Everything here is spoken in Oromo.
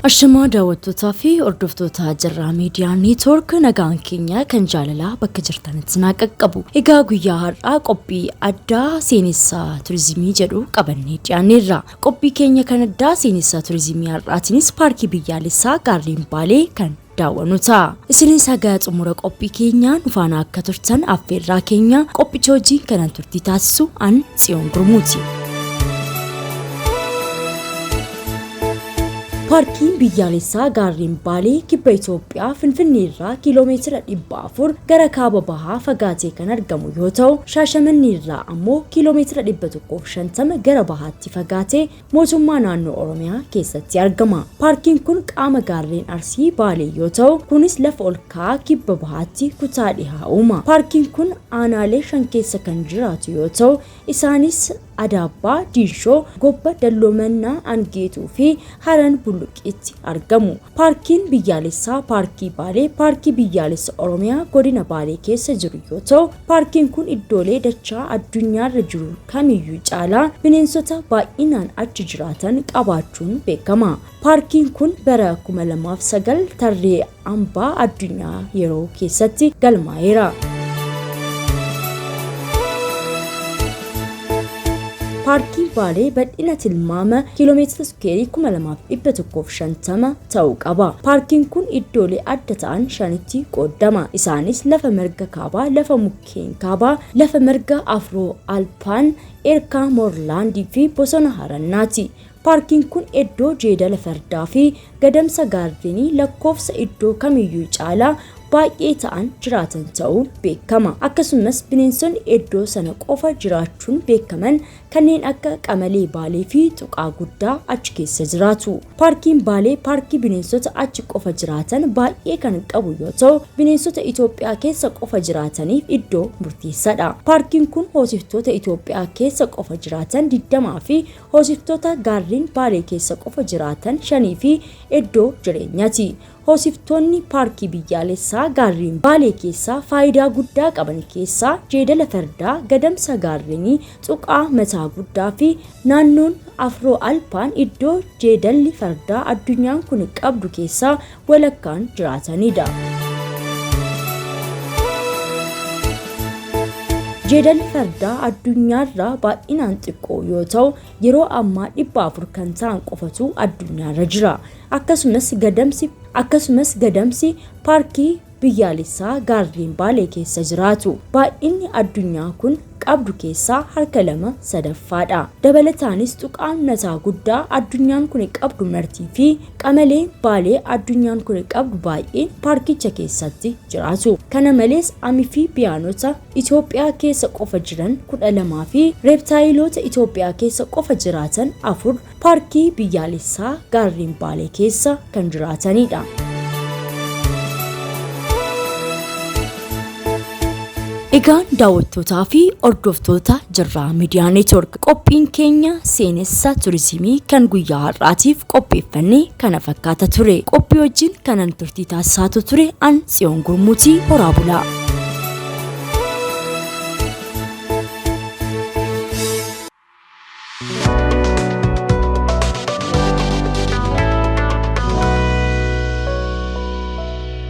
Ashama daawwattoota fi hordoftoota Jirraa Miidiyaa Neetwoork nagaan keenya kan jaalalaa bakka jirtanitti naa qaqqabu. Egaa guyyaa har'aa qophii addaa seenessaa turizimii jedhu qabannee dhiyaanneerra. Qophii keenya kan addaa seenessaa turizimii har'aatiinis paarkii biyyaalessaa Gaarreen Baalee kan daawwannu ta'a. Isinis haga xumura qophii keenyaa nu faana akka turtan affeerraa keenya qophicha wajjin kanan turtii taasisu an Tsiyoon Gurmuuti. Paarkiin biyyaalessaa Gaarreen Baalee kibba Itoophiyaa Finfinnee irraa kiiloomeetira 400 gara kaaba bahaa fagaatee kan argamu yoo ta'u, Shaashamannee irraa ammoo kiiloomeetira 150 gara bahaatti fagaatee mootummaa naannoo Oromiyaa keessatti argama. Paarkiin kun qaama Gaarreen Arsii Baalee yoo ta'u, kunis lafa ol ka'aa kibba bahaatti kutaa dhihaa uuma. Paarkiin kun aanaalee 5 keessa kan jiraatu yoo ta'u, isaanis Adaabbaa, Diinshoo, Gobba, Dallomannaa, Angeetuu fi Haran Bulluqitti argamu. Paarkiin biyyaalessaa Paarkii Baalee paarkii biyyaalessa Oromiyaa godina Baalee keessa jiru yoo ta'u, paarkiin kun iddoolee dachaa addunyaarra jiru kamiyyuu caalaa bineensota baay'inaan achi jiraatan qabaachuun beekama. Paarkiin kun bara 2009 tarree hambaa addunyaa yeroo keessatti galmaa'eera. Paarkii Baalee bal'ina tilmaama kiiloomeetira iskuweerii 2150 ta'uu qaba. Paarkiin kun iddoolee adda ta'an 5tti qoodama. Isaanis lafa marga kaabaa, lafa mukkeen kaabaa, lafa marga afroo alpaan, erkaa moorlaandii fi bosona harannaati. Paarkiin kun iddoo jeedala fardaa fi gadamsa gaarreenii lakkoofsa iddoo kamiyyuu caalaa baay'ee ta'an jiraatan ta'uu beekama. Akkasumas bineensonni iddoo sana qofa jiraachuun beekaman kanneen akka qamalee Baalee fi tuqaa guddaa achi keessa jiraatu. Paarkiin Baalee paarkii bineensota achi qofa jiraatan baay'ee kan qabu yoo ta'u, bineensota Itoophiyaa keessa qofa jiraataniif iddoo murteessaadha. Paarkiin kun hoosiftoota Itoophiyaa keessa qofa jiraatan 20 fi hoosiftoota Gaarreen Baalee keessa qofa jiraatan 5 fi iddoo jireenyaati. Hoosiftoonni paarkii biyyaalessaa Gaarreen Baalee keessaa faayidaa guddaa qaban keessaa jeedala fardaa, gadamsa gaarreenii, tuqaa mataa guddaa fi naannoon afroo alpaan iddoo jeedalli fardaa addunyaan kun qabdu keessaa walakkaan jiraatanidha. Jeedalli fardaa addunyaarraa baay'inaan xiqqoo yoo ta'u, yeroo ammaa 400 kan ta'an qofatu addunyaarra jira. Akkasumas gadamsi paarkii biyyaalessaa Gaarreen Baalee keessa jiraatu. Baay'inni addunyaa kun qabdu keessaa harka 2/3dha. Dabalataanis tuqaan mataa guddaa addunyaan kun qabdu martii fi qamaleen Baalee addunyaan kun qabdu baay'een paarkicha keessatti jiraatu. Kana malees amfiibiyaanota Itoophiyaa keessa qofa jiran 12 fi reeptaayiloota Itoophiyaa keessa qofa jiraatan 4 paarkii biyyaalessaa Gaarreen Baalee keessa kan jiraatanidha. Egaan daawwattootaa fi hordoftoota Jirraa Miidiyaa Neetwoork qophiin keenya seenessaa turizimii kan guyyaa har'aatiif qopheeffannee kana fakkaata ture. Qophii wajjin kanan turtii taasisaa ture an Tsiyoon Gurmuutii horaa bulaa.